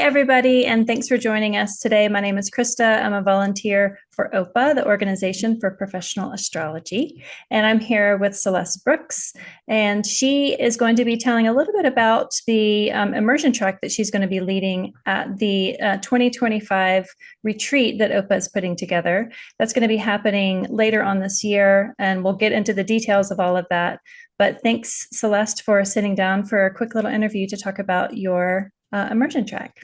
everybody, and thanks for joining us today. My name is Christa. I'm a volunteer for OPA, the Organization for Professional Astrology, and I'm here with Celeste Brooks, and she is going to be telling a little bit about the immersion track that she's going to be leading at the 2025 retreat that OPA is putting together. That's going to be happening later on this year, and we'll get into the details of all of that. But thanks, Celeste, for sitting down for a quick little interview to talk about your immersion track.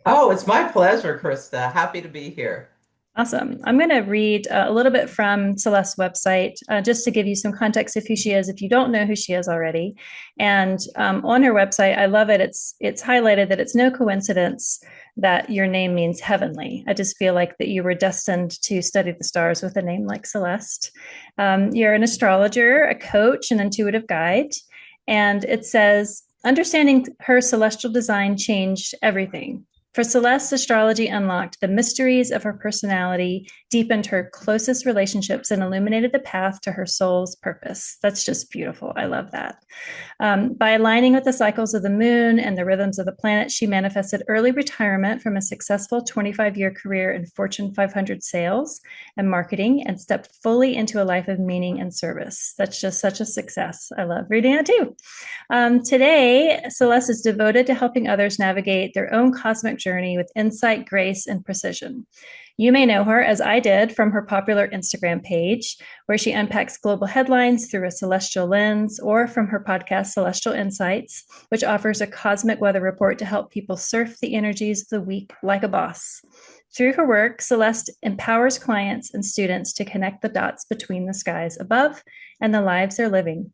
Oh, it's my pleasure, Krista. Happy to be here. Awesome. I'm going to read a little bit from Celeste's website just to give you some context of who she is if you don't know who she is already. And on her website, I love it. It's highlighted that it's no coincidence that your name means heavenly. I just feel like that you were destined to study the stars with a name like Celeste. You're an astrologer, a coach, an intuitive guide. And it says, understanding her celestial design changed everything. For Celeste, astrology unlocked the mysteries of her personality, deepened her closest relationships, and illuminated the path to her soul's purpose. That's just beautiful. I love that. By aligning with the cycles of the moon and the rhythms of the planet, she manifested early retirement from a successful 25-year career in Fortune 500 sales and marketing and stepped fully into a life of meaning and service. That's just such a success. I love reading that too. Today, Celeste is devoted to helping others navigate their own cosmic journey with insight, grace, and precision. You may know her, as I did, from her popular Instagram page, where she unpacks global headlines through a celestial lens, or from her podcast, Celestial Insights, which offers a cosmic weather report to help people surf the energies of the week like a boss. Through her work, Celeste empowers clients and students to connect the dots between the skies above and the lives they're living,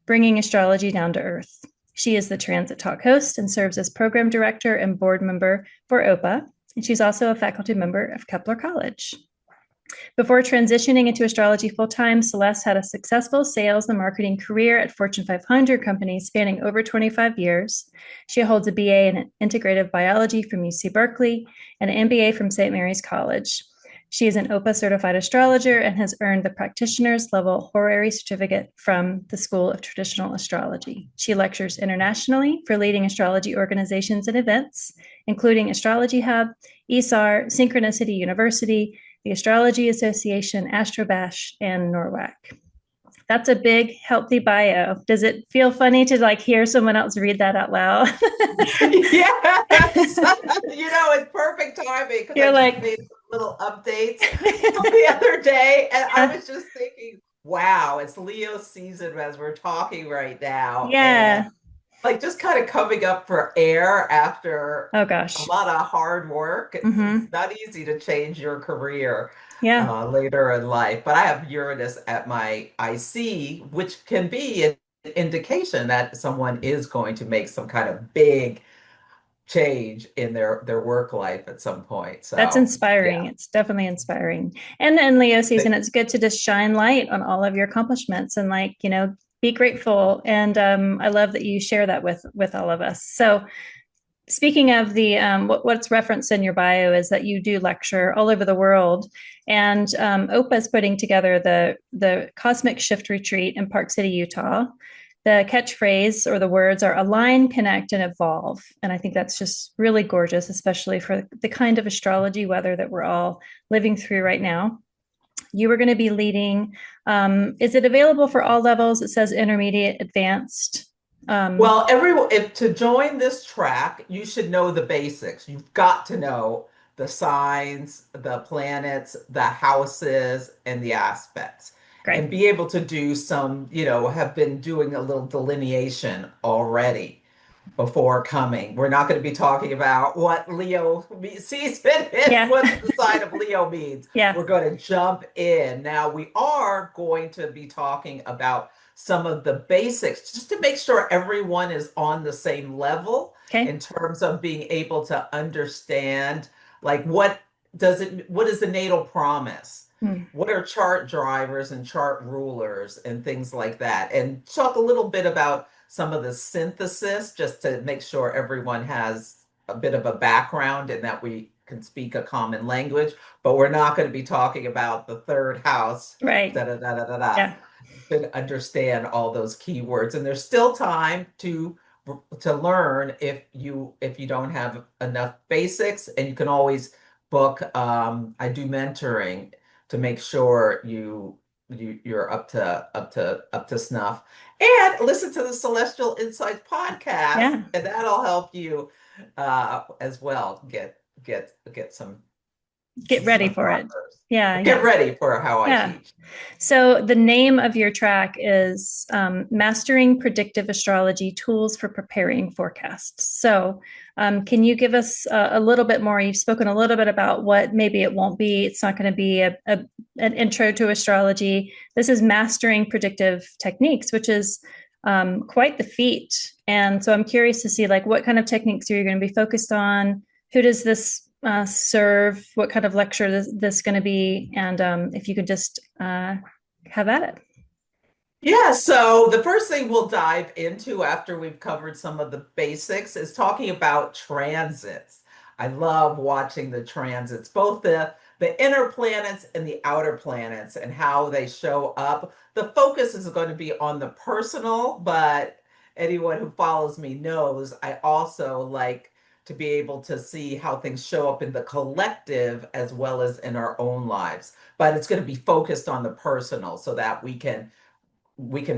bringing astrology down to earth. She is the Transit Talk host and serves as program director and board member for OPA, and she's also a faculty member of Kepler College. Before transitioning into astrology full-time, Celeste had a successful sales and marketing career at Fortune 500 companies spanning over 25 years. She holds a BA in integrative biology from UC Berkeley and an MBA from St. Mary's College. She is an OPA certified astrologer and has earned the practitioner's level horary certificate from the School of Traditional Astrology. She lectures internationally for leading astrology organizations and events, including Astrology Hub, ESAR, Synchronicity University, the Astrology Association, Astrobash, and NORWAC. That's a big, healthy bio. Does it feel funny to hear someone else read that out loud? Yes. It's perfect timing because You're I just like, made some little updates the other day. And I yeah, was just thinking, wow, it's Leo season as we're talking right now. And yeah. just kind of coming up for air after Oh a gosh. lot of hard work. It's Mm-hmm. not easy to change your career Yeah. later in life. But I have Uranus at my IC, which can be an indication that someone is going to make some kind of big change in their work life at some point. That's So inspiring. yeah. It's definitely inspiring. And in Leo season, it's good to just shine light on all of your accomplishments and be grateful. And I love that you share that with all of us. So speaking of the what's referenced in your bio is that you do lecture all over the world, and OPA is putting together the Cosmic Shift Retreat in Park City, Utah. The catchphrase or the words are align, connect, and evolve. And I think that's just really gorgeous, especially for the kind of astrology weather that we're all living through right now. You were going to be leading. Is it available for all levels? It says intermediate, advanced. Well, everyone, if to join this track, you should know the basics. You've got to know the signs, the planets, the houses, and the aspects, Great. and be able to do some, have been doing a little delineation already before coming. We're not going to be talking about what season is, Yeah. what the sign of Leo means. Yeah. We're going to jump in. Now, we are going to be talking about some of the basics just to make sure everyone is on the same level Okay. in terms of being able to understand what is the natal promise? Hmm. What are chart drivers and chart rulers and things like that? And talk a little bit about some of the synthesis just to make sure everyone has a bit of a background and that we can speak a common language, but we're not going to be talking about the third house, Right. da da da da da da. Yeah. To understand all those keywords. And there's still time to to learn if you don't have enough basics, and you can always book. I do mentoring to make sure you're up to snuff, and listen to the Celestial Insights podcast, Yeah. and that'll help you as well get Get ready some for it. progress. Yeah. Get Yeah. ready for how I Yeah. teach. So the name of your track is Mastering Predictive Astrology Tools for Preparing Forecasts. So can you give us a little bit more? You've spoken a little bit about what maybe it won't be. It's not going to be an intro to astrology. This is mastering predictive techniques, which is quite the feat. And so I'm curious to see like what kind of techniques are you going to be focused on? Who does this serve? What kind of lecture this going to be? And if you could just have at it. Yeah, so the first thing we'll dive into after we've covered some of the basics is talking about transits. I love watching the transits, both the inner planets and the outer planets and how they show up. The focus is going to be on the personal, but anyone who follows me knows I also like to be able to see how things show up in the collective as well as in our own lives. But it's going to be focused on the personal so that we can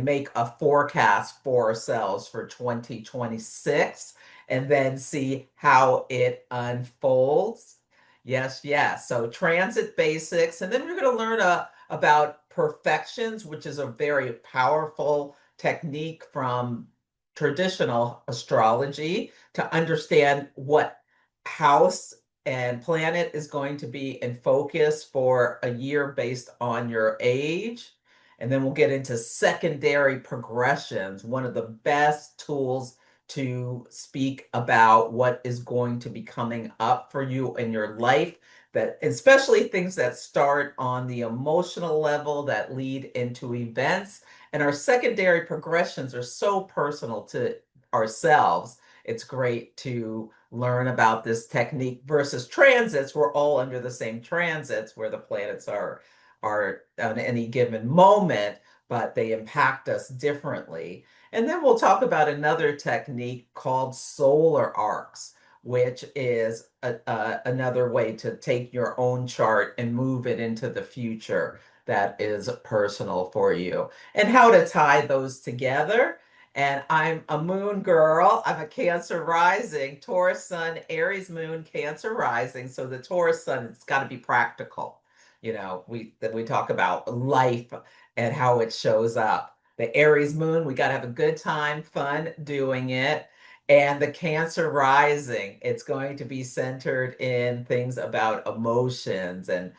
make a forecast for ourselves for 2026 and then see how it unfolds. Yes, yes. So transit basics. And then we're going to learn about perfections, which is a very powerful technique from traditional astrology to understand what house and planet is going to be in focus for a year based on your age. And then we'll get into secondary progressions, one of the best tools to speak about what is going to be coming up for you in your life, that especially things that start on the emotional level that lead into events. And our secondary progressions are so personal to ourselves. It's great to learn about this technique versus transits. We're all under the same transits where the planets are on any given moment, but they impact us differently. And then we'll talk about another technique called solar arcs, which is another way to take your own chart and move it into the future that is personal for you, and how to tie those together. And I'm a moon girl. I'm a Cancer rising, Taurus sun, Aries moon, Cancer rising. So the Taurus sun, it's got to be practical. We talk about life and how it shows up. The Aries moon, we got to have a good time, fun doing it. And the Cancer rising, it's going to be centered in things about emotions, and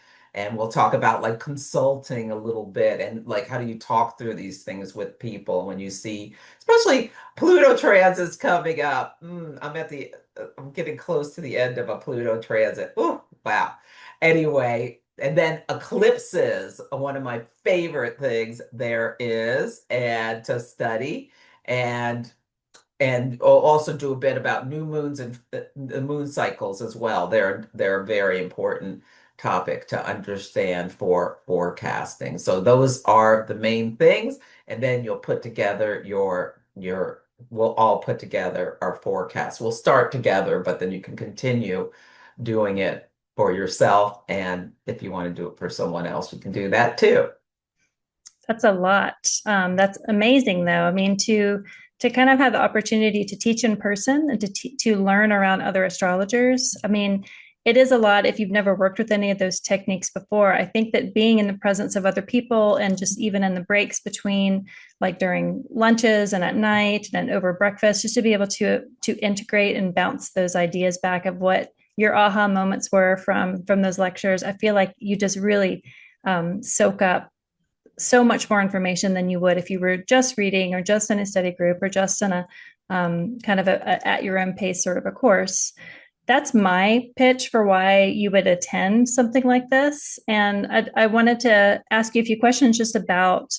we'll talk about like consulting a little bit and like how do you talk through these things with people when you see, especially Pluto transits coming up. I'm getting close to the end of a Pluto transit. Oh, wow. Anyway, and then eclipses are one of my favorite things there is, and to study, and also do a bit about new moons and the moon cycles as well. They're a very important topic to understand for forecasting. So those are the main things, and then you'll put together your we'll all put together our forecast. We'll start together, but then you can continue doing it for yourself, and if you want to do it for someone else, you can do that too. That's a lot. That's amazing, though. I mean, to kind of have the opportunity to teach in person and to learn around other astrologers. I mean, it is a lot if you've never worked with any of those techniques before. I think that being in the presence of other people and just even in the breaks between, like during lunches and at night and over breakfast, just to be able to integrate and bounce those ideas back of what your aha moments were from those lectures. I feel like you just really soak up so much more information than you would if you were just reading or just in a study group or just in a kind of a at your own pace sort of a course. That's my pitch for why you would attend something like this. And I wanted to ask you a few questions just about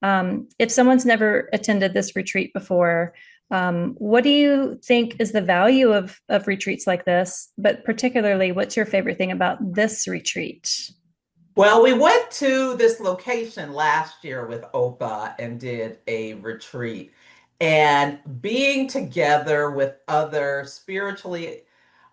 if someone's never attended this retreat before, what do you think is the value of retreats like this? But particularly, what's your favorite thing about this retreat? Well, we went to this location last year with OPA and did a retreat. and being together with other spiritually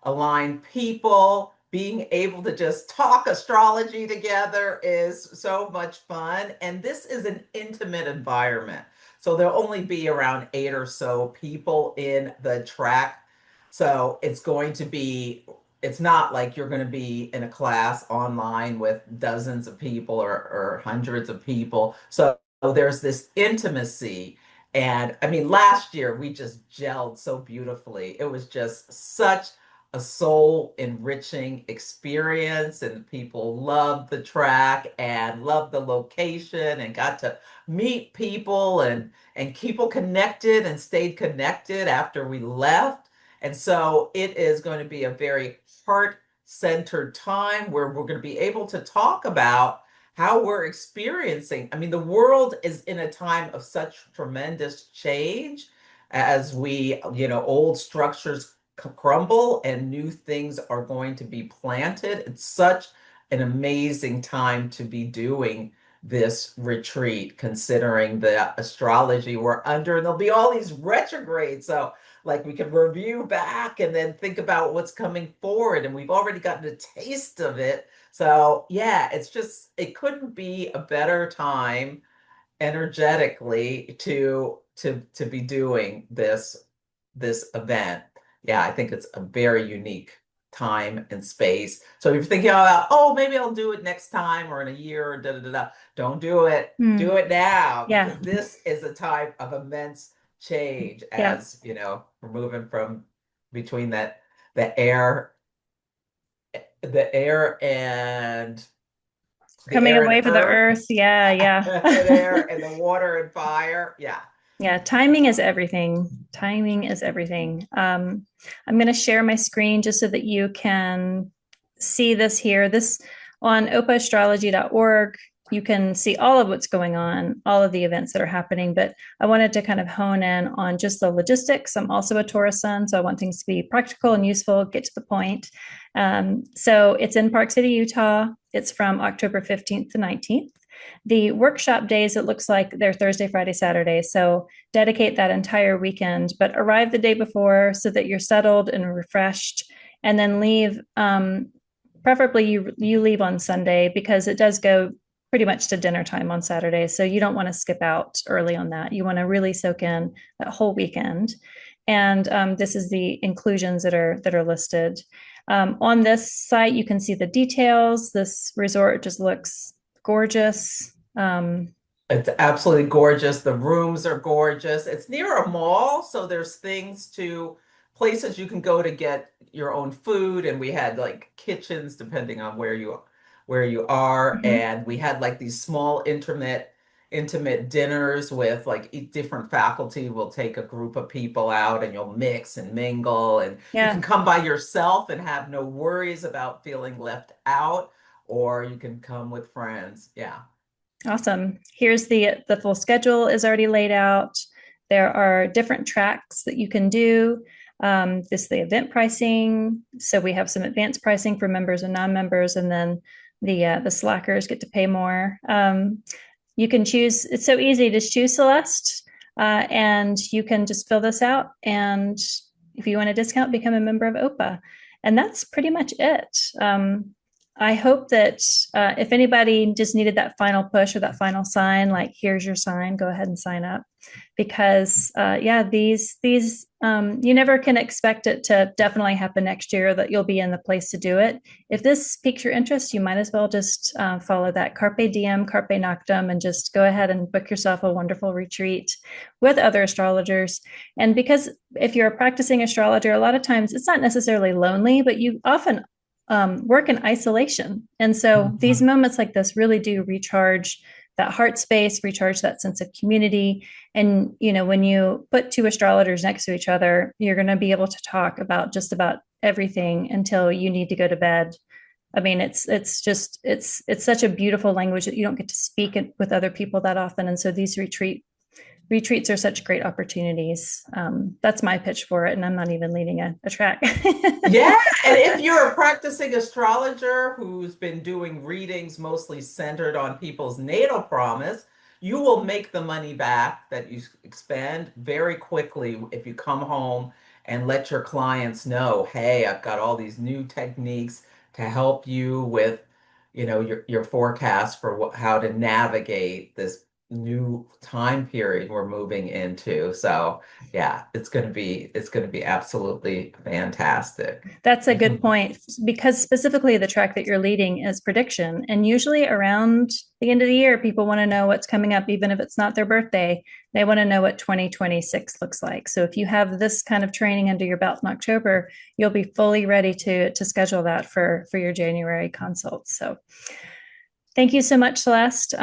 aligned people, being able to just talk astrology together is so much fun. And this is an intimate environment. So there'll only be around 8 or so people in the track. So it's going to be, it's not like you're going to be in a class online with dozens of people or hundreds of people. So there's this intimacy. And I mean, last year we just gelled so beautifully. It was just such a soul enriching experience, and people loved the track and loved the location and got to meet people and people connected and stayed connected after we left. And so it is going to be a very heart-centered time where we're going to be able to talk about how we're experiencing. I mean, the world is in a time of such tremendous change as old structures crumble and new things are going to be planted. It's such an amazing time to be doing this retreat, considering the astrology we're under, and there'll be all these retrogrades. So, like, we can review back and then think about what's coming forward, and we've already gotten a taste of it. So, yeah, it couldn't be a better time energetically to be doing this event. Yeah, I think it's a very unique time and space. So if you're thinking about, oh, maybe I'll do it next time or in a year or da da da da, don't do it. Hmm. Do it now, Yeah. because this is a time of immense change, Yeah. as we're moving from between the air the air and the Coming air and away for the earth, earth. Yeah. Yeah. the air and the water and fire. Yeah. Yeah, timing is everything. Timing is everything. I'm going to share my screen just so that you can see this here. This on opaastrology.org. You can see all of what's going on, all of the events that are happening. But I wanted to kind of hone in on just the logistics. I'm also a Taurus sun, so I want things to be practical and useful, get to the point. So it's in Park City, Utah. It's from October 15th to 19th. The workshop days, it looks like they're Thursday, Friday, Saturday. So dedicate that entire weekend, but arrive the day before so that you're settled and refreshed, and then leave. Preferably, you leave on Sunday because it does go pretty much to dinner time on Saturday. So you don't want to skip out early on that. You want to really soak in that whole weekend. And this is the inclusions that are listed. On this site, you can see the details. This resort just looks gorgeous. It's absolutely gorgeous. The rooms are gorgeous. It's near a mall, so there's places you can go to get your own food, and we had like kitchens depending on where you are, Mhm. and we had like these small intimate dinners with like different faculty. Will take a group of people out, and you'll mix and mingle, and you Yeah, can come by yourself and have no worries about feeling left out, or you can come with friends. Yeah. awesome. Here's the full schedule is already laid out. There are different tracks that you can do. This is the event pricing. So we have some advanced pricing for members and non-members, and then the slackers get to pay more. You can choose. It's so easy. Just choose Celeste, and you can just fill this out. And if you want a discount, become a member of OPA. And that's pretty much it. I hope that if anybody just needed that final push or that final sign, like here's your sign, go ahead and sign up, because yeah, these you never can expect it to definitely happen next year, that you'll be in the place to do it. If this piques your interest, you might as well just follow that carpe diem, carpe noctem, and just go ahead and book yourself a wonderful retreat with other astrologers. And because if you're a practicing astrologer, a lot of times it's not necessarily lonely, but you often work in isolation. And so these Mhm. moments like this really do recharge that heart space, recharge that sense of community. And, when you put two astrologers next to each other, you're going to be able to talk about just about everything until you need to go to bed. I mean, it's such a beautiful language that you don't get to speak it with other people that often. And so these retreats are such great opportunities. That's my pitch for it, and I'm not even leading a track. Yeah, and if you're a practicing astrologer who's been doing readings mostly centered on people's natal promise, you will make the money back that you expend very quickly if you come home and let your clients know, hey, I've got all these new techniques to help you with, your forecast for how to navigate this new time period we're moving into. So yeah, it's going to be absolutely fantastic. That's a good point because specifically the track that you're leading is prediction. And usually around the end of the year, people want to know what's coming up, even if it's not their birthday. They want to know what 2026 looks like. So if you have this kind of training under your belt in October, you'll be fully ready to schedule that for your January consults. So thank you so much, Celeste.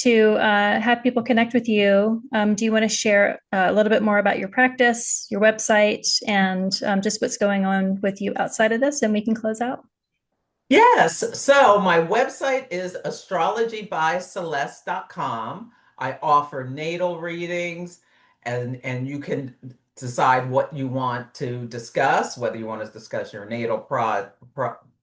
To have people connect with you, do you want to share a little bit more about your practice, your website, and just what's going on with you outside of this, and we can close out? Yes. So my website is astrologybyceleste.com. I offer natal readings and you can decide what you want to discuss, whether you want to discuss your natal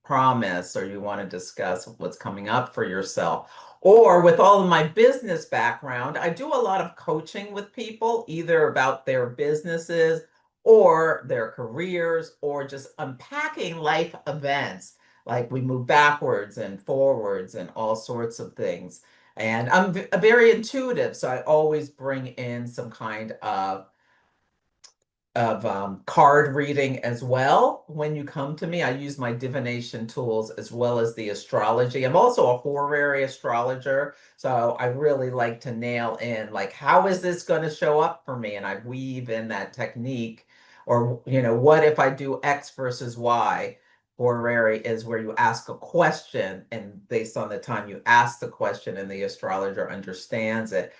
promise or you want to discuss what's coming up for yourself. Or with all of my business background, I do a lot of coaching with people, either about their businesses or their careers or just unpacking life events like we move backwards and forwards and all sorts of things. And I'm very intuitive, so I always bring in some kind of card reading as well. When you come to me, I use my divination tools as well as the astrology. I'm also a horary astrologer, so I really like to nail in like how is this going to show up for me, and I weave in that technique. Or what if I do X versus Y? Horary is where you ask a question, and based on the time you ask the question and the astrologer understands it,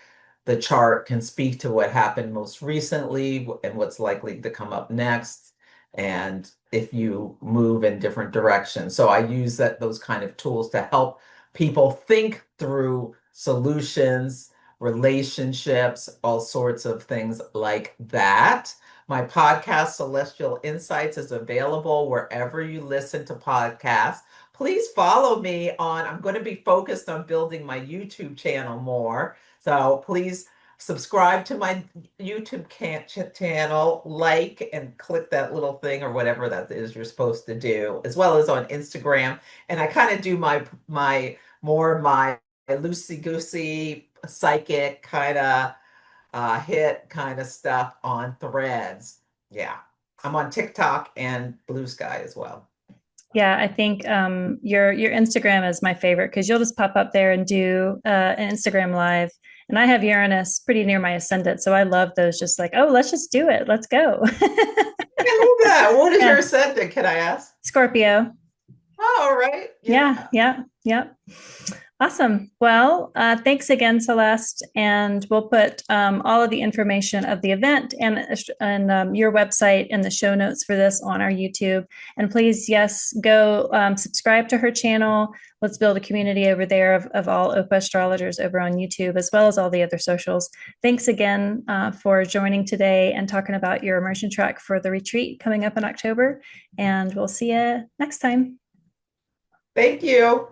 the chart can speak to what happened most recently and what's likely to come up next, and if you move in different directions. So I use those kind of tools to help people think through solutions, relationships, all sorts of things like that. My podcast, Celestial Insights, is available wherever you listen to podcasts. Please follow me I'm going to be focused on building my YouTube channel more. So please subscribe to my YouTube channel, like and click that little thing or whatever that is you're supposed to do, as well as on Instagram. And I kind of do my loosey goosey psychic kind of hit kind of stuff on Threads. Yeah, I'm on TikTok and Blue Sky as well. Yeah, I think your Instagram is my favorite because you'll just pop up there and do an Instagram live. And I have Uranus pretty near my ascendant, so I love those. Just like, oh, let's just do it. Let's go. I love that. What is your Yeah, ascendant? Can I ask? Scorpio. Oh, all right. Yeah, Yeah. yeah, yeah. Awesome. Well, thanks again, Celeste. And we'll put all of the information of the event and your website in the show notes for this on our YouTube. And please, yes, go subscribe to her channel. Let's build a community over there of all OPA astrologers over on YouTube, as well as all the other socials. Thanks again for joining today and talking about your immersion track for the retreat coming up in October. And we'll see you next time. Thank you.